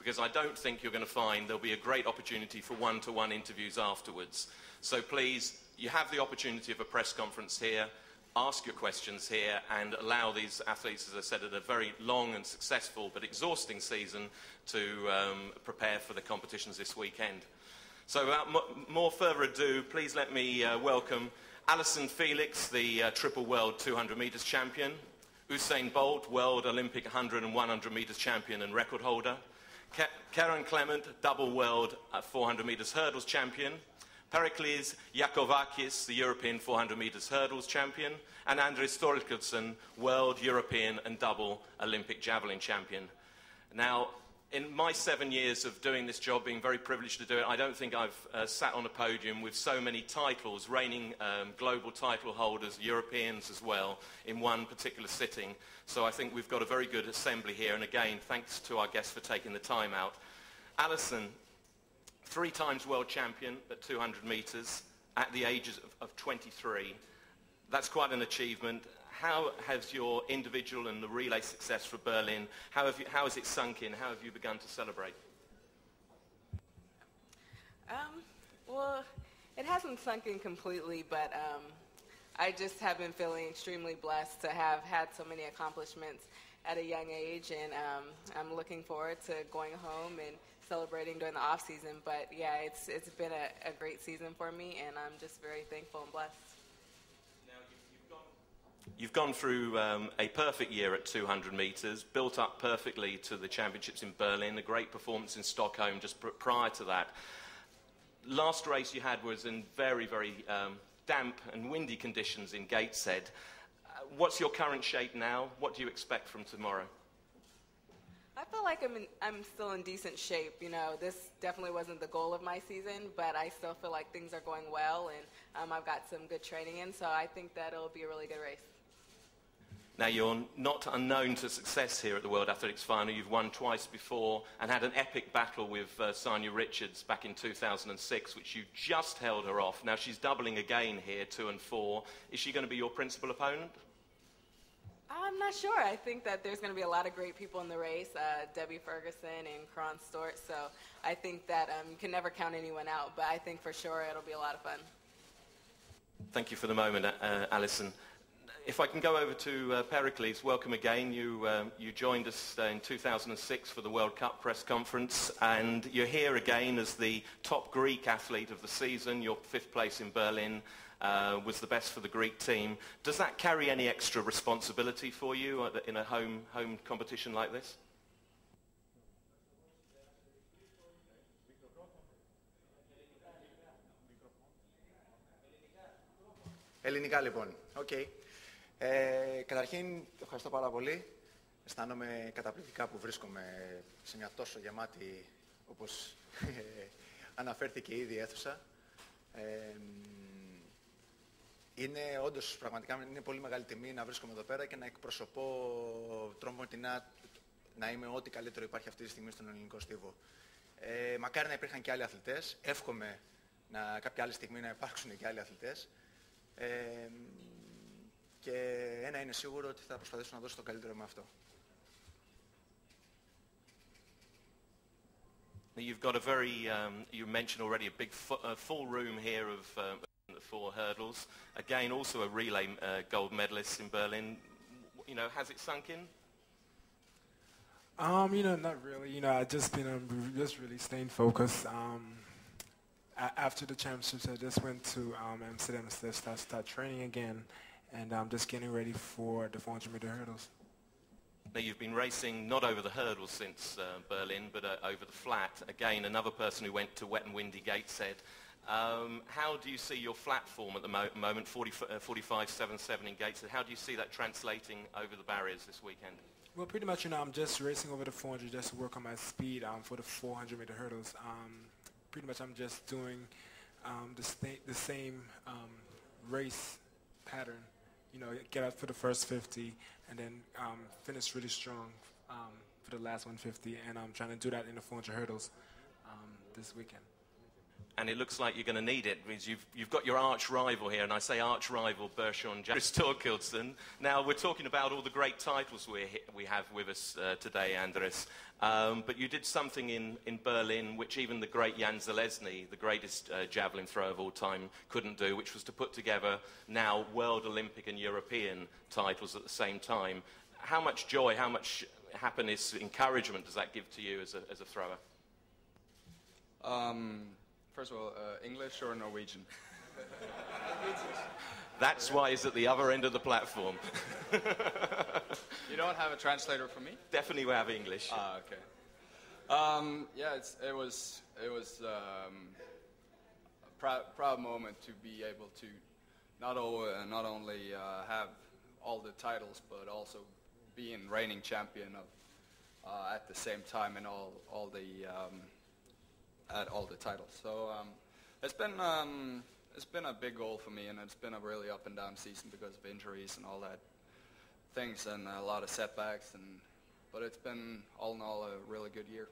because I don't think you're going to find there'll be a great opportunity for one-to-one interviews afterwards. So please, you have the opportunity of a press conference here. Ask your questions here and allow these athletes, as I said, at a very long and successful but exhausting season to prepare for the competitions this weekend. So without more further ado, please let me welcome Allyson Felix, the triple world 200 metres champion, Usain Bolt, world Olympic 100 and 100 metres champion and record holder, Karen Clement, double world 400 metres hurdles champion, Pericles Iakovakis, the European 400 metres hurdles champion, and Andris Thorkildsen, world, European and double Olympic javelin champion. Now, in my 7 years of doing this job, being very privileged to do it, I don't think I've sat on a podium with so many titles, reigning global title holders, Europeans as well, in one particular sitting. So I think we've got a very good assembly here, and again, thanks to our guests for taking the time out. Allyson, 3 times world champion at 200 metres at the ages of 23. That's quite an achievement. How has your individual and the relay success for Berlin, how has it sunk in? How have you begun to celebrate? Well, it hasn't sunk in completely, but I just have been feeling extremely blessed to have had so many accomplishments at a young age, and I'm looking forward to going home and celebrating during the off season. But yeah, it's been a great season for me, and I'm just very thankful and blessed. You've gone through a perfect year at 200 metres, built up perfectly to the championships in Berlin, a great performance in Stockholm just prior to that. Last race you had was in very, very damp and windy conditions in Gateshead. What's your current shape now? What do you expect from tomorrow? I feel like I'm still in decent shape. You know, this definitely wasn't the goal of my season, but I still feel like things are going well, and I've got some good training in, so I think that it'll be a really good race. Now, you're not unknown to success here at the World Athletics Final. You've won twice before and had an epic battle with Sanya Richards back in 2006, which you just held her off. Now, she's doubling again here, 2 and 4. Is she going to be your principal opponent? I'm not sure. I think that there's going to be a lot of great people in the race, Debbie Ferguson and Kron Stort, so I think that you can never count anyone out, but I think for sure it'll be a lot of fun. Thank you for the moment, Allyson. If I can go over to Pericles, welcome again. You joined us in 2006 for the World Cup press conference, and you're here again as the top Greek athlete of the season. Your 5th place in Berlin was the best for the Greek team. Does that carry any extra responsibility for you in a home competition like this? Ελληνικά λοιπόν. Okay. Καταρχήν, ευχαριστώ πάρα πολύ. Αισθάνομαι καταπληκτικά που βρίσκομαι σε μια τόσο γεμάτη, όπως αναφέρθηκε ήδη, αίθουσα. Είναι όντως, πραγματικά, είναι πολύ μεγάλη τιμή να βρίσκομαι εδώ πέρα και να εκπροσωπώ τρομοτινά, να είμαι ό,τι καλύτερο υπάρχει αυτή τη στιγμή στον ελληνικό στίβο. Μακάρι να υπήρχαν και άλλοι αθλητές. Εύχομαι κάποια άλλη στιγμή να υπάρξουν και άλλοι αθλητές. Και ένα είναι σίγουρο ότι θα προσπαθήσω να δώσω το καλύτερο με αυτό. You've got a very, you mentioned already, a big full room here of the 4 hurdles. Again, also a relay gold medalist in Berlin. You know, has it sunk in? You know, not really. You know, I just been just really staying focused. After the championships, I just went to Amsterdam to start training again, and I'm just getting ready for the 400-meter hurdles. Now, you've been racing not over the hurdles since Berlin, but over the flat. Again, another person who went to wet and windy Gateshead. How do you see your flat form at the moment, 45.77 in Gateshead? How do you see that translating over the barriers this weekend? Well, pretty much, you know, I'm just racing over the 400 just to work on my speed for the 400-meter hurdles. Pretty much, I'm just doing the same race pattern. You know, get out for the first 50 and then finish really strong for the last 150, and I'm trying to do that in the 400 hurdles this weekend. and it looks like you're going to need it, because you've got your arch rival here, and I say arch rival Bershon Torkildsen. Now, we're talking about all the great titles we have with us today, Andres. But you did something in Berlin which even the great Jan Železný, the greatest javelin thrower of all time, couldn't do, which was to put together now World, Olympic and European titles at the same time. How much joy, how much happiness, encouragement does that give to you as a thrower? First of all, English or Norwegian? That's why he's at the other end of the platform. You don't have a translator for me? Definitely we have English. Ah, okay. Yeah, it was a proud moment to be able to not only have all the titles, but also being reigning champion of at the same time in all the titles. So it's been a big goal for me, and it's been a really up and down season because of injuries and all that things, and a lot of setbacks. But it's been all in all a really good year.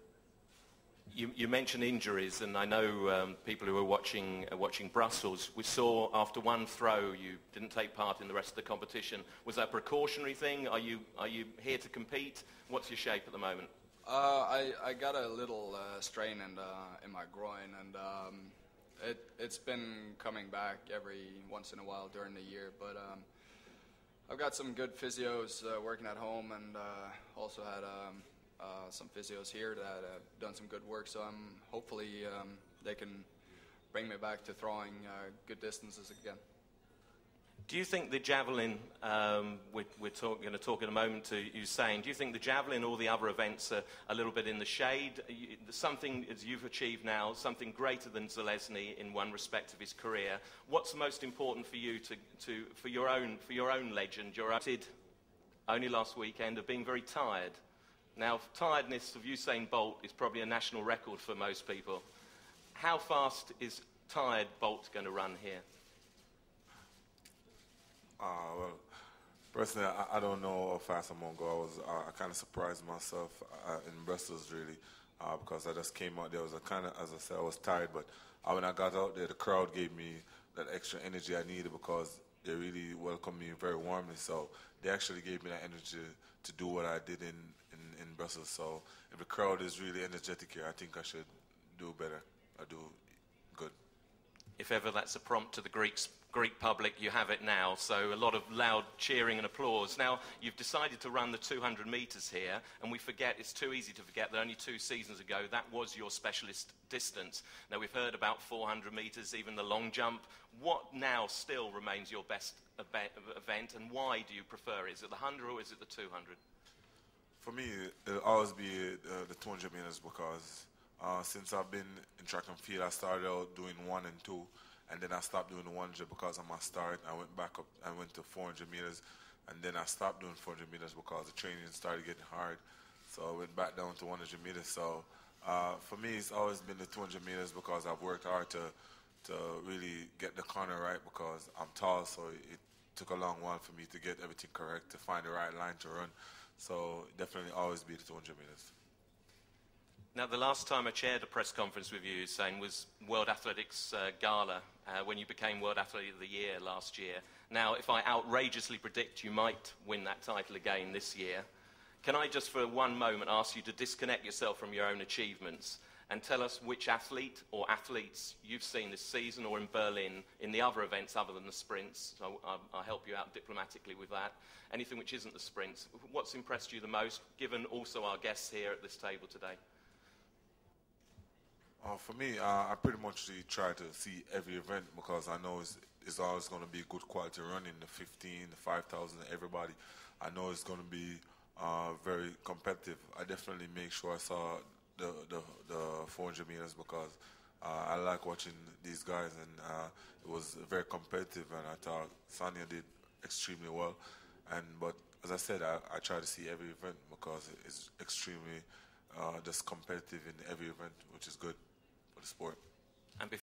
You mentioned injuries, and I know people who are watching Brussels. We saw after one throw you didn't take part in the rest of the competition. Was that a precautionary thing? Are you here to compete? What's your shape at the moment? I got a little strain in my groin, and it's been coming back every once in a while during the year. But I've got some good physios working at home, and also had some physios here that have done some good work. So hopefully they can bring me back to throwing good distances again. Do you think the javelin, we're going to talk in a moment to you saying, do you think the javelin or the other events are a little bit in the shade? Something, as you've achieved now, something greater than Železný in one respect of his career. What's most important for you for your own legend? You're only last weekend of being very tired. Now, tiredness of Usain Bolt is probably a national record for most people. How fast is tired Bolt going to run here? Well, personally, I don't know how fast I'm going to go. I kind of surprised myself in Brussels, really, because I just came out there. As I said, I was tired, but when I got out there, the crowd gave me that extra energy I needed because they really welcomed me very warmly. So they actually gave me that energy to do what I did in Brussels. So if the crowd is really energetic here, I think I should do better. I do good. If ever that's a prompt to the Greek public, you have it now. So a lot of loud cheering and applause. Now, you've decided to run the 200 metres here, and we forget, it's too easy to forget that only 2 seasons ago, that was your specialist distance. Now, we've heard about 400 metres, even the long jump. What now still remains your best event, and why do you prefer it? Is it the 100 or is it the 200? For me, it'll always be the 200 metres because since I've been in track and field, I started out doing 1 and 2, and then I stopped doing the 100 because of my start. I went back up, I went to 400 metres, and then I stopped doing 400 metres because the training started getting hard. So I went back down to 100 metres. So for me, it's always been the 200 metres because I've worked hard to really get the corner right because I'm tall, so it took a long while for me to get everything correct, to find the right line to run. So definitely always be the 200 metres. Now, the last time I chaired a press conference with you, Usain, was World Athletics Gala, when you became World Athlete of the Year last year. Now, if I outrageously predict you might win that title again this year, can I just for one moment ask you to disconnect yourself from your own achievements and tell us which athlete or athletes you've seen this season or in Berlin in the other events other than the sprints? So I'll help you out diplomatically with that. Anything which isn't the sprints. What's impressed you the most, given also our guests here at this table today? For me, I pretty much try to see every event because I know it's always going to be good quality running, the 15, the 5,000, everybody. I know it's going to be very competitive. I definitely make sure I saw the 400 metres because I like watching these guys, and it was very competitive, and I thought Sonia did extremely well. But as I said, I try to see every event because it's extremely just competitive in every event, which is good for the sport.